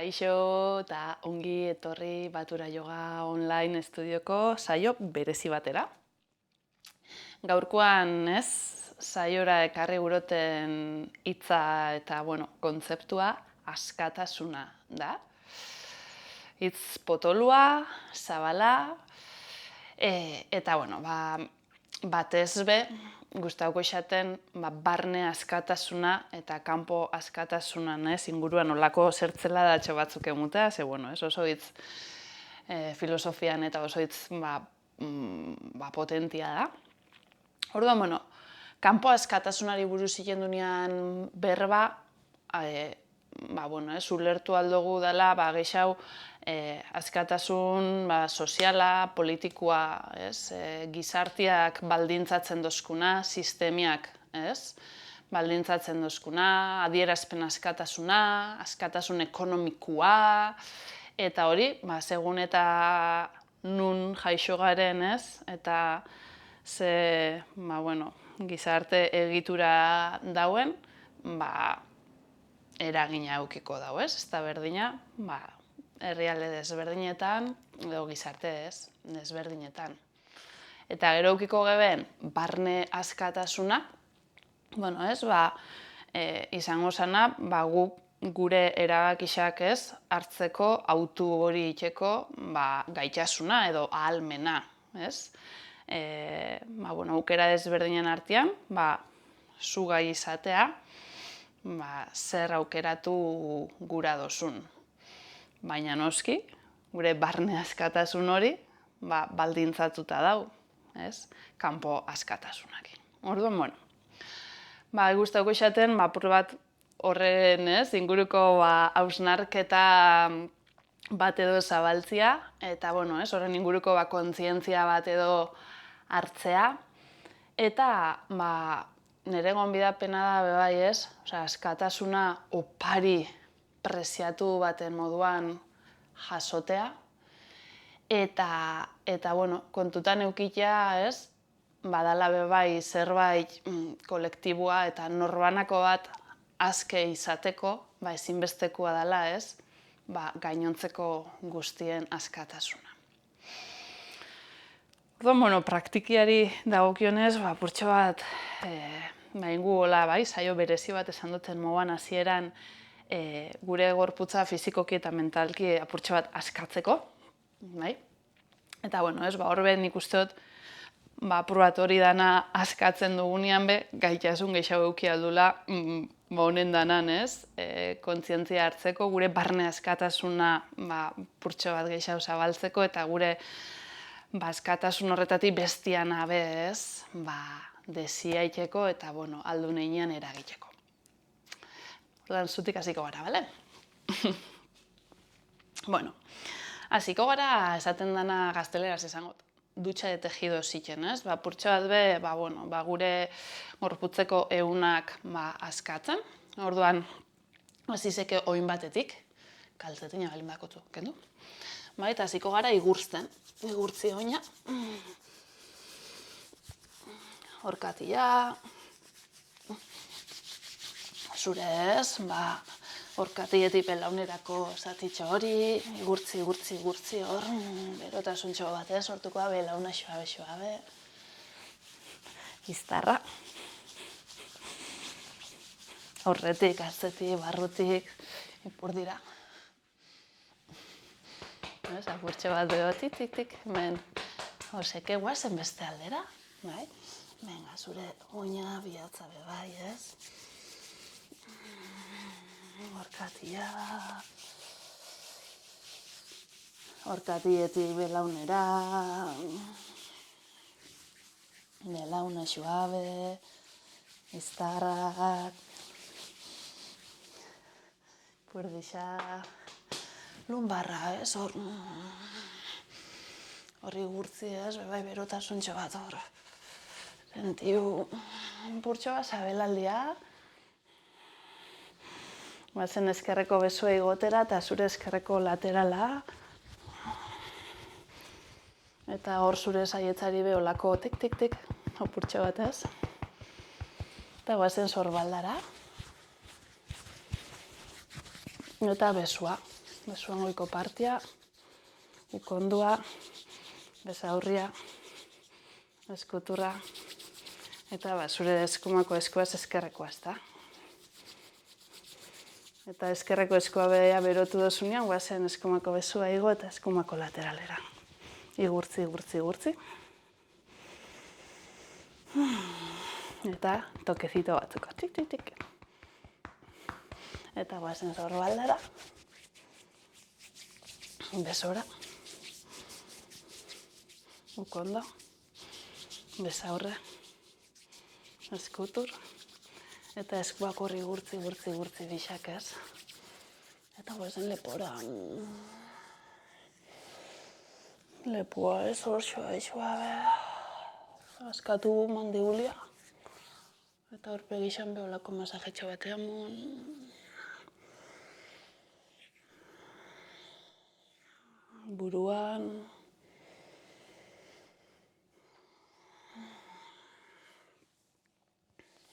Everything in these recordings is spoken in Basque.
Kaixo eta ongi etorri Batura Yoga Online estudioko saio berezi batera. Gaurkoan saiora ekarri guroten hitza eta kontzeptua askatasuna da. Hitz potolua, zabala, eta batez be, gustauko esaten barne askatasuna eta kanpo askatasuna inguruan olako zertzela datxo batzuk emutea, ze oso hitz filosofian eta oso hitz potentia da. Orduan, kanpo askatasunari buruz hilen dunean berba, ulertu aldugu dela gehixau askatasun soziala, politikoa, gizartiak baldintzatzen dozkuna, sistemiak baldintzatzen dozkuna, adierazpen askatasuna, askatasun ekonomikoa, eta hori, segun eta nun jaixo garen, eta ze gizarte egitura dauen, eragina eukiko dau, ez da berdina, herrialde desberdinetan, edo gizarte desberdinetan. Eta gero eukiko geben, barne askatasuna, izango zana, gure erabakixak hartzeko, autu hori itxeko gaitasuna edo ahalmena. Aukera desberdinen artean, zu gai izatea, zer aukeratu gura dozun. Baina noski, gure barne askatasun hori baldintzatuta dau, kanpo askatasunakin. Orduan, gustauko esaten, apur bat horren inguruko hausnarketa bat edo zabaltzia, eta horren inguruko kontzientzia bat edo hartzea, eta nire gonbidapena da bebai askatasuna opari preziatu baten moduan jasotea, eta kontutan eukitea badala bebai zerbait kolektiboa eta norbanako bat azke izateko, ezinbestekoa dela gainontzeko guztien askatasuna. Orduan, praktikiari dagokionez, purtxo bat, ingu hola, saio berezi bat esan duten moduan hasieran gure gorputza fizikoki eta mentalki apurtxo bat askatzeko. Eta, hor ben nik usteot, apur bat hori dana askatzen dugunean be, gaitasun gehiago euki aldula, honen danan, kontzientzia hartzeko, gure barne askatasuna purtxo bat gehiago zabaltzeko, eta gure askatasun horretatik bestian abe desiaiteko eta aldu neinean eragiteko. Orduan, zutik hasiko gara, bale? Hasiko gara esaten dana gazteleraz esangot, dutxa de tejido ziken, purtxo bat be, gure gorputzeko ehunak askatzen. Orduan, hasizeke oin batetik, kaltzetina balin bakotu, kendu? Eta hasiko gara igurtzen, igurtzi oina, horkatia, zure horkatietik belaunerako zatitxo hori, igurtzi hor, berotasuntxo bat sortuko da, belauna xoabe, iztarra. Horretik, atzetik, barrutik, ipur dira. Apurtxo bat beho, tik, hemen, oseke guazen beste aldera, venga, zure oina bihatza bebai, horkatietik belaunera, belauna xoabe, iztarrak, puerdixa, lumbarra, horri gurtzi, bebai berotasuntxo bat hor, sentiu, purtxo bat sabelaldia, bazen ezkerreko besoa igotera eta zure ezkerreko laterala, eta hor zure saietzari beholako tik, opurtxo bat eta guazen sorbaldara, eta besua. besuan goiko partia, ukondua, besaurria, eskuturra, eta zure eskumako eskuaz ezkerrekoa, ezta? Eta ezkerreko eskua berotu dozunean, guazen eskumako besua igo eta eskumako lateralera. Igurtzi, igurtzi, igurtzi. Eta tokezito batzuko, tik, tik, tik. Eta guazen zorbaldara. Besora. Ukondo. Besaurre. Eskutur. Eta eskuak horri igurtzi, igurtzi, igurtzi bixak ez. Eta guazen lepora. Lepua ez horxoa, suabe. Askatu mandibulia. Eta aurpegixan beholako masajetxo batean mun. Buruan.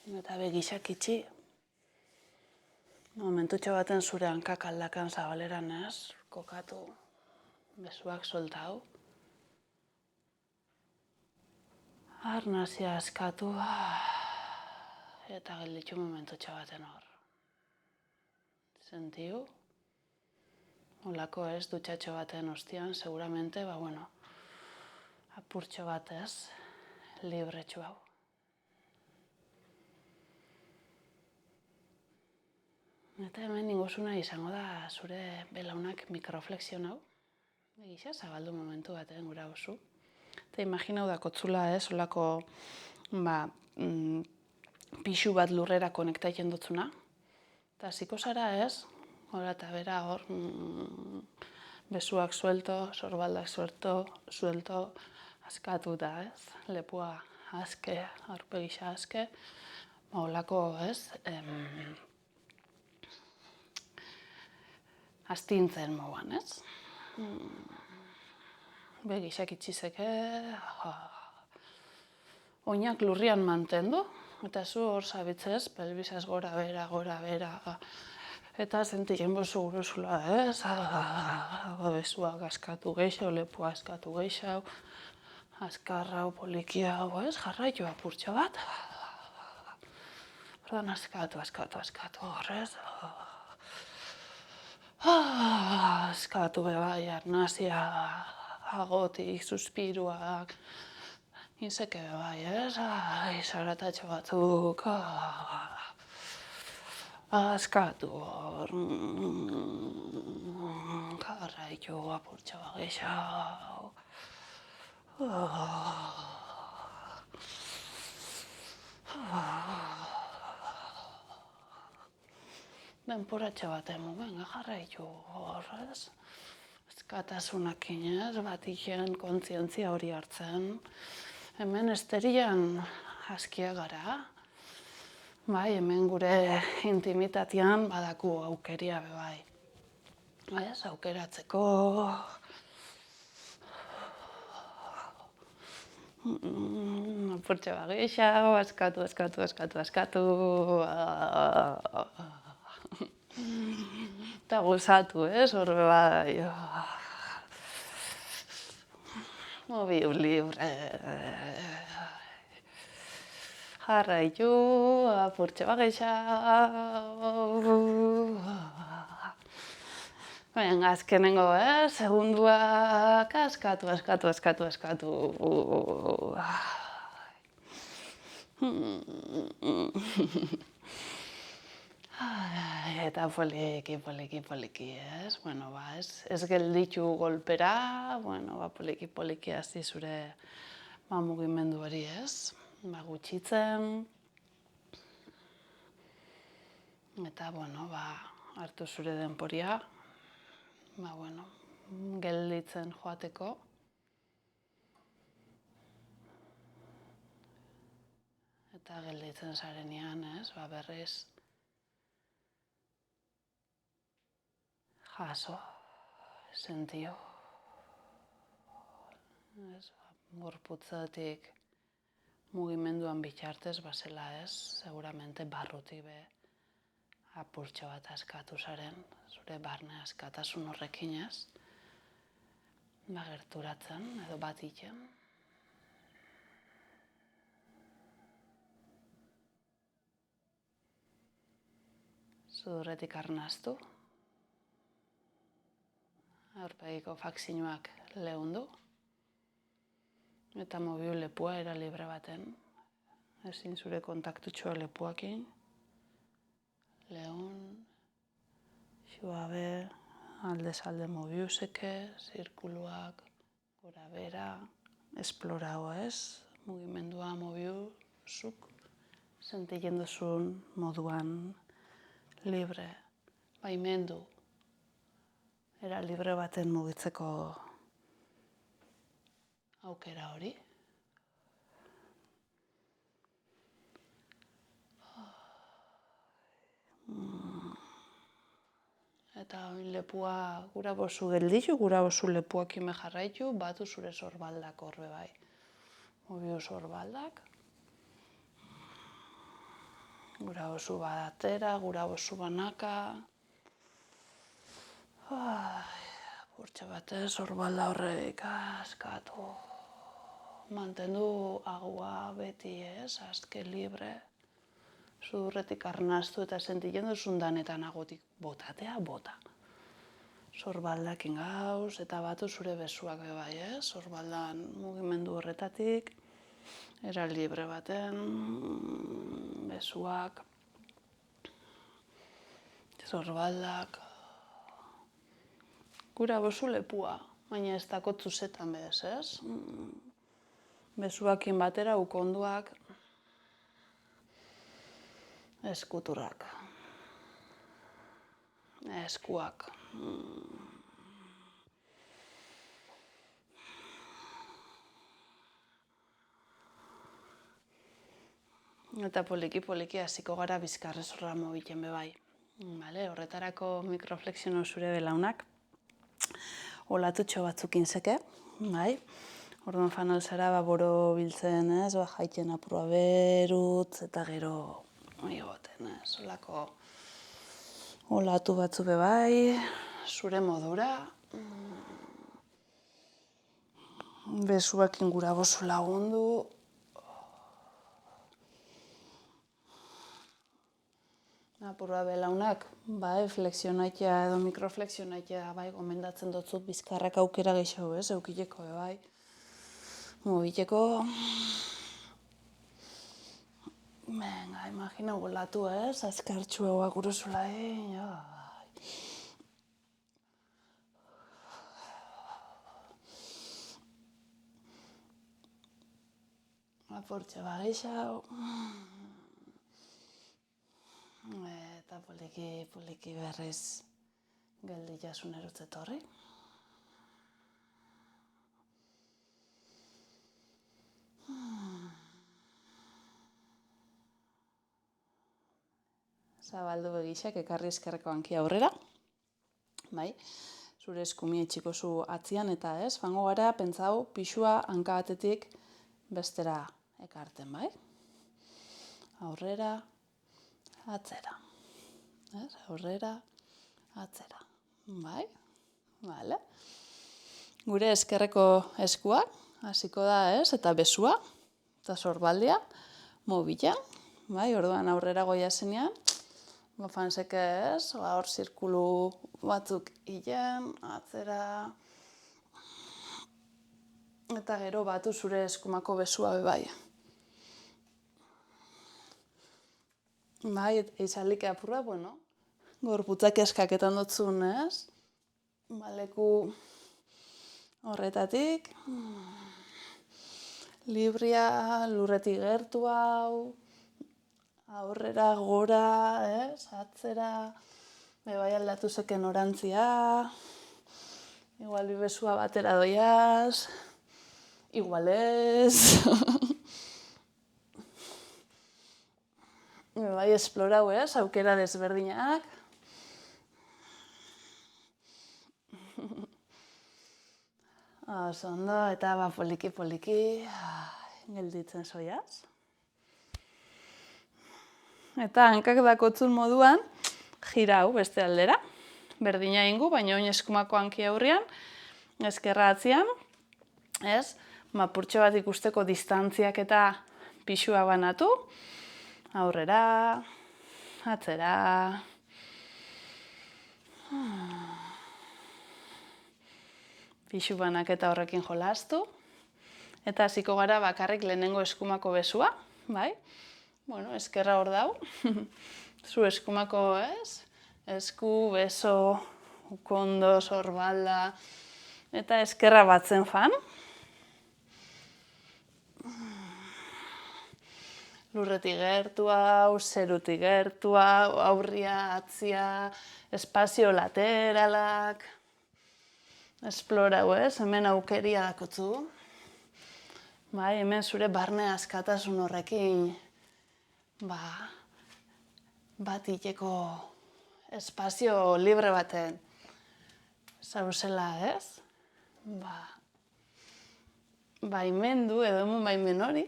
Eta begixak itxi. Momentutxo baten zure hankak aldakan zabaleran ez, kokatu, besuak soltau. Arnazia askatu, eta gelditxu momentutxo baten hor. Sentiu? Olako ez, dutxatxo baten ostian, seguramente, apurtxo bat ez, libretxu hau. Eta hemen ingozuna izango da zure belaunak mikroflexion hau. Egixa, zabaldu momentu baten gura oso. Eta imaginau da kotzula ez, olako pixu bat lurrera konektaiten dutzuna. Eta ziko zara ez, hora eta bera hor, besuak suelto, sorbaldak suelto, askatu da ez, lepua aske, aurpegisa aske, olako ez, astintzen moguan, ez? Begixak itxizeke, oinak lurrian mantendu, eta zu hor zabitzez, pelbizaz gora bera, eta sentiken bozu guruzula, ez? Besuak askatu geixau, lepua askatu geixau, askarrau, polikiau, ez? Jarraitu apurtxo bat. Ordan askatu, horrez. Askatu bebai, arnazia, agotik, suspiruak, inseke bebai, ez? Zaratatxo batzuk, askatu hor, jarraitu apurtxo bagixau. Denporatxo bat emoen, jarraitu horrez. Eskatasunak inez, batiken kontzientzia hori hartzen. Hemen esterian askia gara. Bai, hemen gure intimitatean badaku aukeria bebai. Ez, aukeratzeko. Apurtxo bagixau, askatu. Eta gozatu, horbe bai. Mobiu libre. Jarraitu, apurtxo bagixau. Venga, azkenengo, segunduak, askatu. Eta poliki, ez? Ez gelditu golpera, poliki hasi zure mugimendu hori, ez? Gutxitzen. Eta, hartu zure denporia. Gelditzen joateko. Eta gelditzen zarenean, ez? Berriz. Jaso, sentio. Gorputzatik mugimenduan bitxartez bazela ez, seguramente barrutik be apurtxo bat askatu zaren, zure barne askatasun horrekin ez, gerturatzen edo bat egiten. Sudurretik arnastu, aurpegiko faxinoak lehundu, eta mobiu lepua era libre baten, ezin zure kontaktutxoa lepuakin, lehun, suabe, aldez alde mobiuzeke, zirkuluak, gora bera, esplorau ez, mugimendua mobiuzuk, sentitzen duzun moduan libre, baimendu, era libre baten mugitzeko aukera hori. Eta oin lepua gura bozu gelditu, gura bozu lepuak ime jarraitu, batu zure sorbaldak horbe bai. Mobiu sorbaldak. Gura bozu badatera, gura bozu banaka. Burtsa batez sorbalda horreik askatu. Mantendu agua beti ez, azke libre. Sudurretik arnastu eta sentitzen duzun danetan agotik botatea, bota. Sorbaldakin gauz eta batu zure besuak bai, sorbaldan mugimendu horretatik, era libre baten, besuak, sorbaldak. Gura bozu lepua, baina ez dako zuzetan bez, ez? Besuakin batera ukonduak, eskuturrak, eskuak. Eta poliki hasiko gara bizkarrezurra mobilen bebai. Horretarako mikroflexiono zure belaunak, olatutxo batzukin zeke, bai? Orduan fanal zara boro biltzen ez, jaiten apurua berutz eta gero egoten ez, olako olatu batzu bebai, zure modura, besuakin gura bozu lagundu, apurua belaunak, bai, flexionaitea edo mikroflexionaitea, bai, gomendatzen dotzut bizkarrak aukera gehiago ez, eukileko, bai. Mobileko, venga, imagina golatu ez, azkartxu eguak uruzula, apurtxe bagixau, eta poliki berriz geldi jasun erutzetorri. Zabaldu begixak ekarri eskerreko hanki aurrera, bai? Zure eskumi etxiko zu atzian eta ez, fango gara, pentsau, pixua hanka batetik bestera ekarten, bai? Aurrera, atzera. Ez? Aurrera, atzera. Bai? Vale. Gure eskerreko eskua, hasiko da, ez? Eta besua, eta sorbaldia, mobilan, bai? Orduan aurrera goia zenean, fanseke ez, hor zirkulu batzuk hilen, atzera, eta gero batu zure eskumako besua bebai. Bai, eizalik apurra, bueno, gorputzak eskaketan dotzun, ez? Leku horretatik, libria, lurretik gertu hau, aurrera, gora, ez? Atzera, bebai aldatu zeken orantzia, igual besua batera doiaz, igual ez. Bebai esplorau ez, aukera desberdinak. Ondo, eta poliki, gelditzen zoiaz. Eta hankak dakotzun moduan, Gira hau beste aldera. Berdina ingu, baina oin eskumako hanki aurrian, ezkerra atzian, ez? Mapurtxo bat ikusteko distantziak eta pixua banatu. Aurrera, atzera. Pixu banaketa horrekin jolastu. Eta hasiko gara bakarrik lehenengo eskumako bezua, bai? Bueno, ezkerra hor dau. Zu eskumako, ez? Esku, beso, ukondo, sorbalda, eta ezkerra batzen fan. Lurretik gertu hau, zerutik gertu hau, aurria, atzia, espazio lateralak. Esplorau, ez? Hemen aukeria dakotzu. Bai, hemen zure barne askatasun horrekin, bat iteko espazio libre baten zauzela, ez? Baimendu edo hemen baimen hori.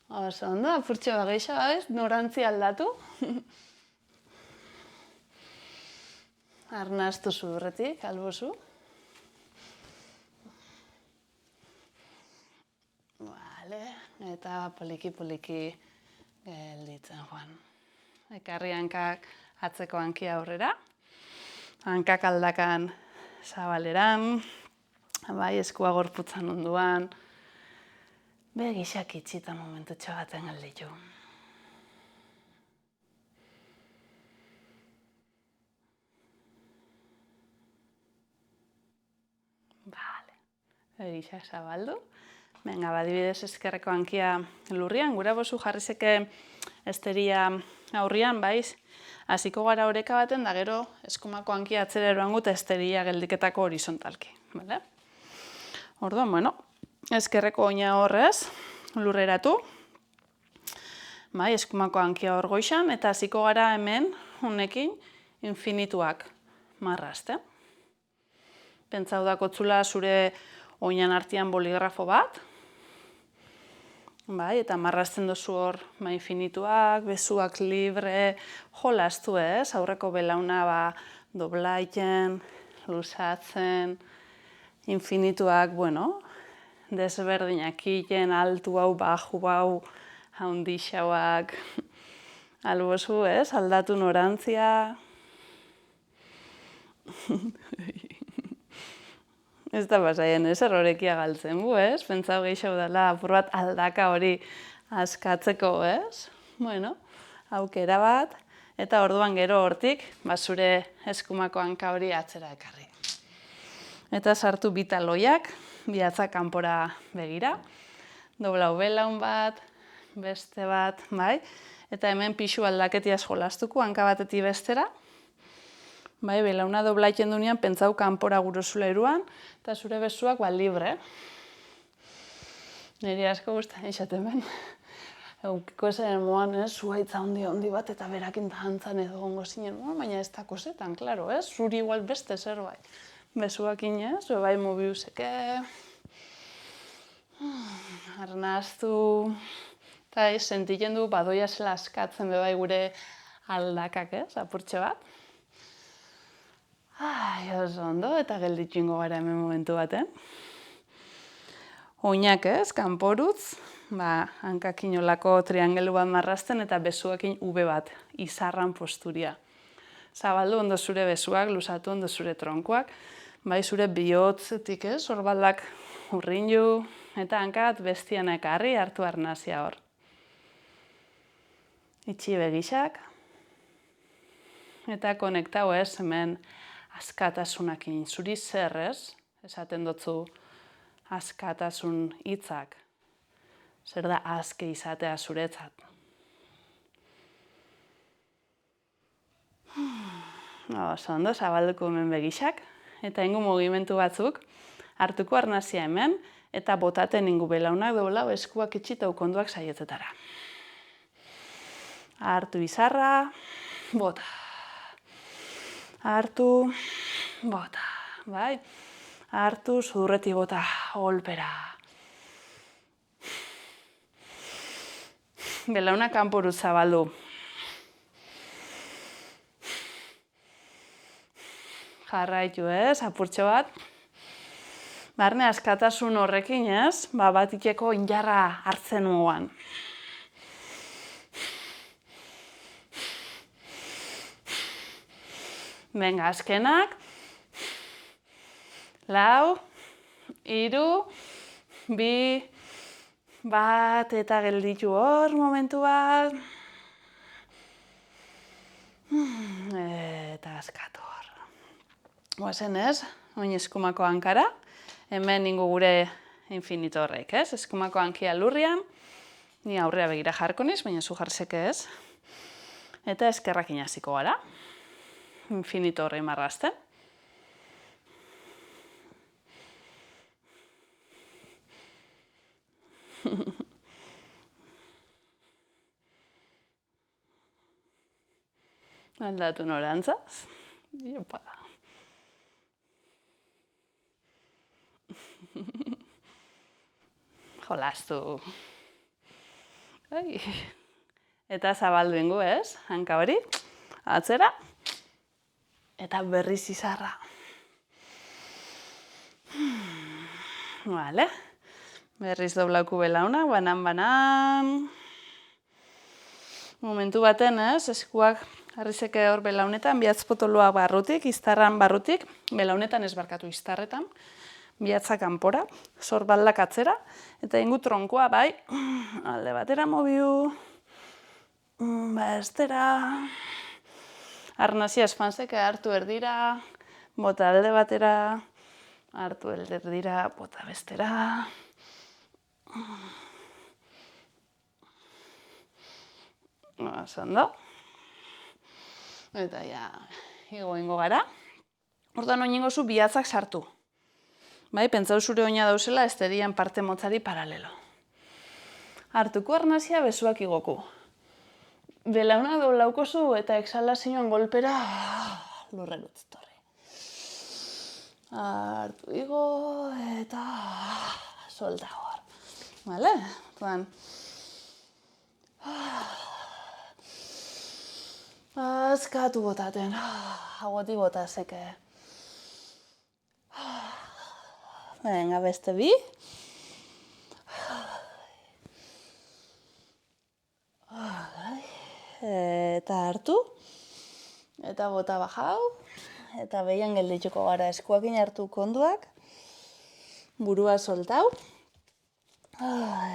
Oso ondo, apurtxo bageixa, ez? Norantzi aldatu. Arnastu zurretik, albozu. Vale, eta poliki-poliki gelditzen joan. Ekarri hankak atzeko hankia aurrera. Hankak aldakan zabaleran. Bai, eskua gorputzan onduan. Begixak itxita momentutxo baten gelditu. Vale. Begixak zabaldu. Venga, badibidez ezkerreko hankia lurrian, gura bozu jarrizeke esteria aurrian, baiz, hasiko gara oreka baten, da gero eskumako hankia atzera eroan eta esteria geldiketako horizontalki. Vale? Orduan, bueno, ezkerreko oina horrez, lurreratu, bai, eskumako hankia hor goixan, eta hasiko gara hemen, honekin, infinituak marrazte. Pentsau dakotzula zure oinan artean boligrafo bat, bai, eta marrazten duzu hor infinituak, bezuak libre, jolastu ez, aurreko belauna doblaiten, luzatzen, infinituak, bueno, desberdinak iten, altu hau, baju hau, haundixauak, albozu ez, aldatu norantzia. Ez da pasaien, ez, errorekia galtzen bu, ez? Pentsau gehiago dela, apur bat aldaka hori askatzeko, ez? Bueno, aukera bat, eta orduan gero hortik, zure eskumako hanka hori atzera ekarri. Eta sartu bi taloiak, bihatzak kanpora begira, doblau belaun bat, beste bat, bai? Eta hemen pixu aldaketiaz jolastuko, hanka batetik bestera. Bai, belauna doblaiten dunean, pentsau kanpora gurozula eruan, eta zure bezuak libre. Niri asko guztan eixaten ben. Eukiko zen moan, zuaitza handi bat, eta berakin dantzan edo gongo zinen, baina ez dako zetan, klaro, zuri igual beste zerbait. Bezuak inez, bai mobiuseke, arnaztu, eta sentitzen du badoia zela askatzen bebai gure aldakak, apurtxe bat. Ai, oso ondo, eta gelditxingo gara hemen momentu baten. Oinak kanporutz, hankakin olako triangelu bat marrazten eta bezuakin ube bat, izarran posturia. Zabaldu ondo zure bezuak, luzatu ondo zure tronkoak, bai zure bihotzetik, sorbaldak urrindu, eta hankat bestian ekarri hartu arnazia hor. Itxi begixak, eta konektau hemen askatasunakin, zuri zer esaten dutzu askatasun hitzak, zer da aske izatea zuretzat. Oso ondo, zabalduko hemen begixak, eta ingo mugimendu batzuk, hartuko arnazia hemen, eta botaten ingo belaunak doblau eskuak itxita ukonduak saietetara. Hartu izarra, bota. Hartu, bota, bai? Hartu, zurreti bota, golpera. Belauna kanporu zabaldu. Jarraitu ez, apurtxo bat. Barne askatasun horrekin ez, bat iteko indarra hartzen mugan. Venga, azkenak. 4, 3, 2, 1, eta gelditu hor momentu bat. Eta askatu hor. Guazen ez, oin eskumako hankara. Hemen ningu gure infinito horrek, ez? Eskumako hankia lurrian. Ni aurrea begira jarko niz, baina zu jarzeke ez. Eta eskerrak inaziko gara. Infinito horrein marrazten. Aldatu norantzaz. Iopa. Jolastu. Eta zabaldu ingo ez, hanka hori. Atzera. Eta berriz izarra. Vale. Berriz doblauku belauna, banan. Momentu baten ez, eskuak harrizeke hor belaunetan, bihatz potoloa barrutik, iztarran barrutik, belaunetan ez barkatu iztarretan, bihatzak kanpora, sorbaldak atzera, eta ingu tronkoa bai, alde batera mobiu, estera, arnazia espanseke hartu erdira, bota alde batera, hartu erdira, bota bestera. Zondo. Eta ja, ingo gara. Orduan oin ingo zu bihatzak sartu. Bai, pentsau zure oina dauzela esterian parte motzari paralelo. Hartuko arnazia besuak igoku. Belauna doblauko zu eta exhalazioan golpera lurren utzitorri. Hartu igo eta solta hor. Vale? Orduan. Azkatu botaten, agoti botazeke. Venga, beste bi. Eta hartu. Eta bota bajau. Eta behian geldituko gara eskuakin hartu konduak. Burua soltau.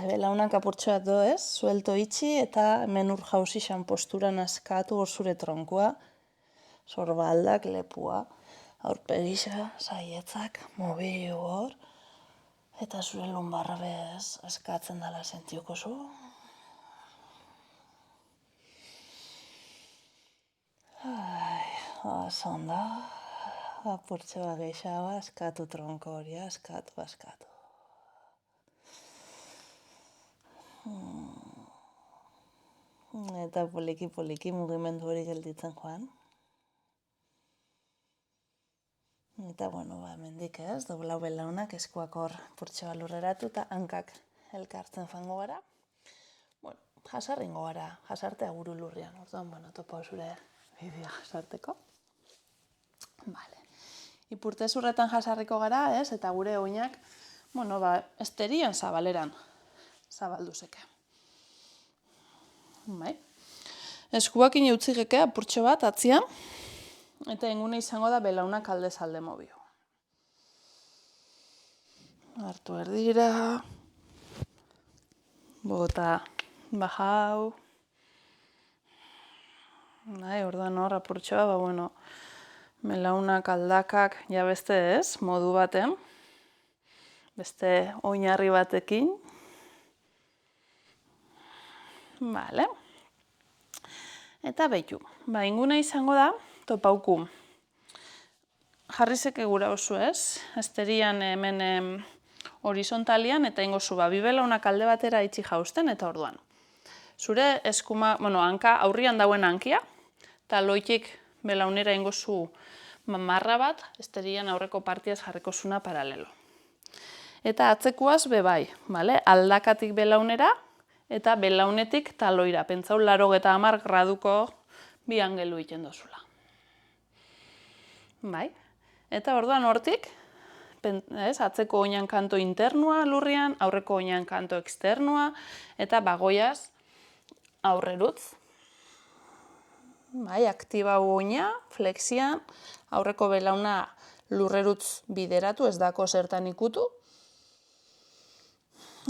Belaunak apurtxoat do ez, suelto itxi eta hemen ur jauzi xan posturan askatu hor zure tronkoa, sorbaldak, lepua, aurpegisa, saietzak, mobilu hor, eta zure lumbarra bez askatzen dala sentiuko zu. Zonda, apurtxoa geixaba, askatu tronko hori, askatu. Eta poliki mugimendu hori gelditzen joan. Eta, mendik ez, doblau belaunak eskuak hor purtsoa lurreratu eta hankak elkartzen fango gara. Jasarringo gara, jasartea buru lurrian. Orduan, topo zure bidea jasarteko. Vale. Ipurte zurretan jasarriko gara, ez, eta gure oinak, esterian zabaleran. Zabalduzeke. Bai. Eskuakin eutzigeke apurtxo bat atzian, eta ingune izango da belaunak alde mobio. Hartu erdira, bota bajau. Orduan hor apurtxoa, belaunak aldakak, ja beste ez, modu baten, beste oinarri batekin. Vale. Eta behitu. Ingune izango da, topauku. Jarrizeke gura oso ez, esterian hemen horizontalian, eta ingo zu, bi belaunak alde batera itxi jausten, eta orduan. Zure eskuma, hanka aurrian dauen hankia, eta loitik belaunera ingo zu marra bat, esterian aurreko partiaz jarriko zuna paralelo. Eta atzekuaz bebai, aldakatik belaunera, eta belaunetik taloira. Pentsau 80 graduko bi angelu iten dozula. Bai, Eta orduan hortik, atzeko oinan kanto internua lurrian, aurreko oinan kanto externua, eta bagoiaz aurrerutz. Bai, aktibau oina, flexian, aurreko belauna lurrerutz bideratu, ez dako zertan ikutu.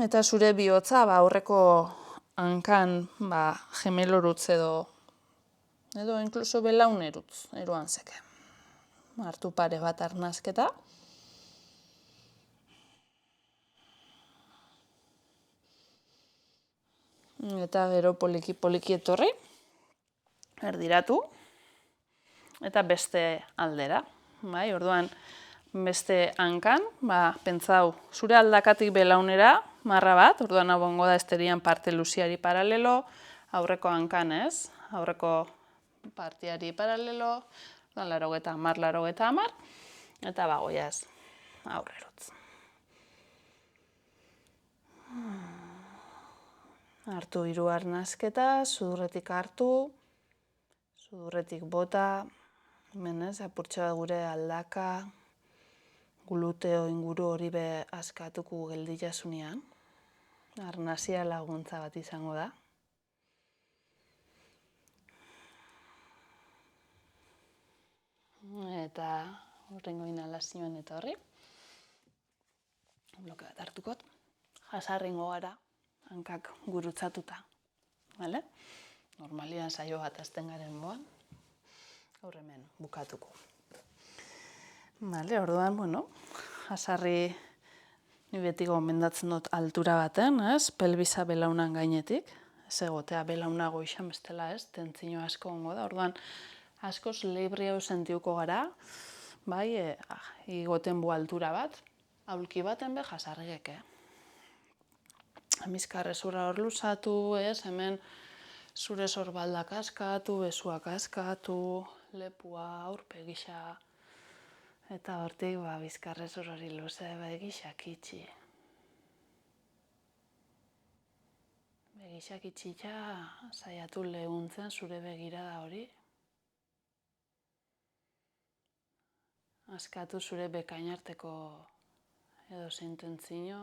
Eta zure bihotza aurreko hankan gemelorutz edo inkluso belaunerutz eroan zeke. Hartu pare bat arnazketa. Eta gero poliki etorri, erdiratu, eta beste aldera. Bai, orduan, beste hankan, pentsau, zure aldakatik belaunera, marra bat, orduan hau bongo da esterian parte luziari paralelo, aurreko hankan ez, aurreko partiari paralelo, 80, eta bagoiaz aurrerutz. Hartu 3 arnazketa, sudurretik hartu, sudurretik bota, hemen ez, apurtxo gure aldaka, gluteo inguru hori be askatuko geldilasunean. Arnazia laguntza bat izango da. Eta horrengo inhalazioan eta horri. Bloke bat hartukot. Jasarrengo gara, hankak gurutzatuta. Vale? Normalian saio bat azten garen moan. Gaur hemen bukatuko. Vale, orduan, jasarri ni beti gomendatzen dut altura baten, ez? Pelbisa belaunan gainetik. Ez egotea belauna goixan bestela, ez? Tentzio asko ongo da. Orduan, askoz libre hau sentiuko gara, bai, igoten bu altura bat, aulki baten be jasarriek, Amizkarrezura hor luzatu, ez? Hemen zure sorbaldak askatu, besuak askatu, lepua, aurpegisa, eta hortik, bizkarrezur hori luze, begisak itxi. Begisak itxita, saiatu lehuntzen zure begirada hori. Askatu zure bekainarteko edo zintentzino,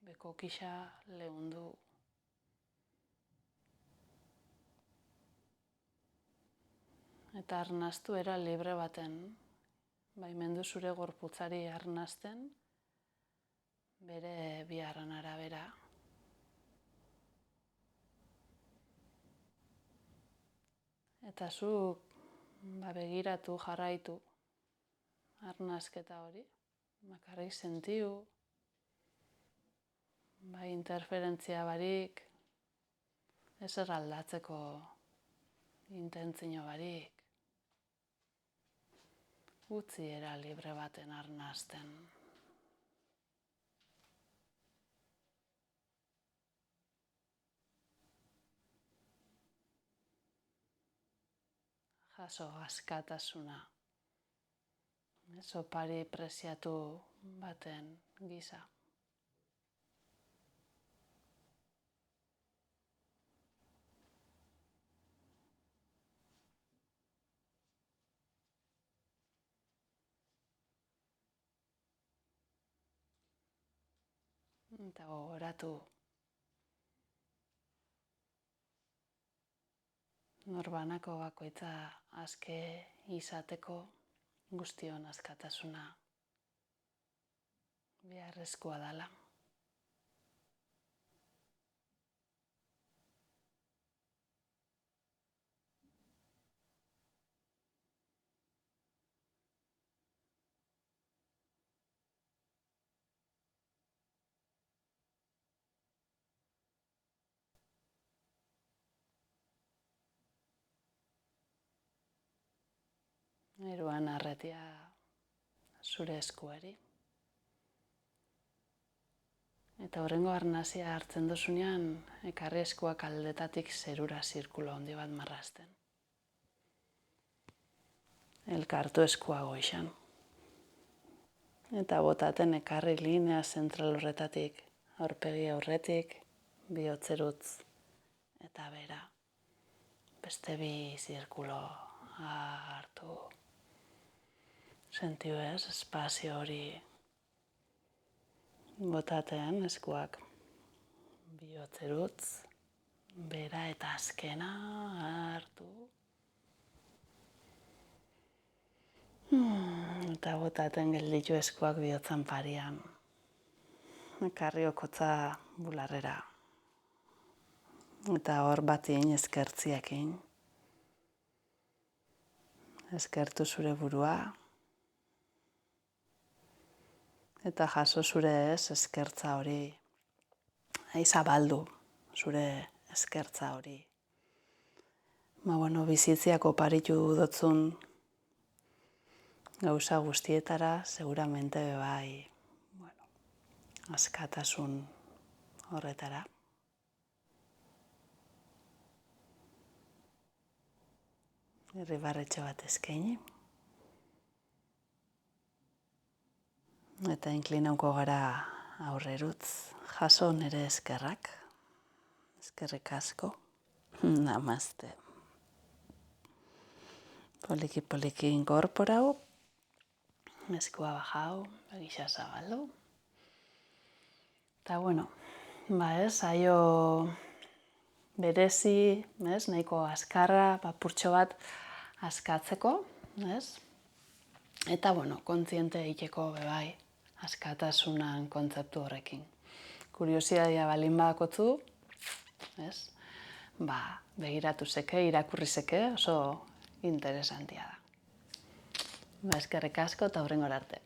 beko kisa lehundu. Eta arnastu era libre baten, baimendu zure gorputzari arnasten, bere biharren arabera. Eta zuk begiratu, jarraitu, arnasketa hori, bakarrik sentiu, interferentzia barik, ezer aldatzeko intentzio barik, utzi era libre baten arnasten. Jaso askatasuna, opari preziatu baten gisa. Eta gogoratu, norbanako bakoitza aske izateko guztion askatasuna beharrezkoa dela. Eruan arretia zure eskuari. Eta horrengo arnazia hartzen duzunean, ekarri eskuak aldetatik zerura zirkulo handi bat marrazten. Elkartu eskua goixan. Eta botaten ekarri linea zentral horretatik, aurpegi aurretik, bihotzerutz eta bera. Beste 2 zirkulo hartu. sentiu ez, espazio hori botaten eskuak bihotzerutz, bera eta azkena hartu. Eta botaten gelditu eskuak bihotzan parian. Ekarri okotza bularrera. Eta hor batien eskertziakin. Eskertu zure burua. Eta jaso zure eskertza hori. Zabaldu zure eskertza hori. Bizitziak oparitu dotzun gauza guztietara, seguramente bai, askatasun horretara. Irribarretxo bat eskaini. Eta inklinauko gara aurrerutz. Jaso nire eskerrak. Eskerrik asko. Namaste. Poliki inkorporau. Eskua bajau, begisa zabaldu. Eta saio berezi, nahiko azkarra, purtxo bat askatzeko, Eta kontziente egiteko bebai, askatasunan kontzeptu horrekin. Kuriosidadia balin badakotzu, begiratu zeke, irakurri zeke, oso interesantia da. Eskerrik asko eta hurrengora arte.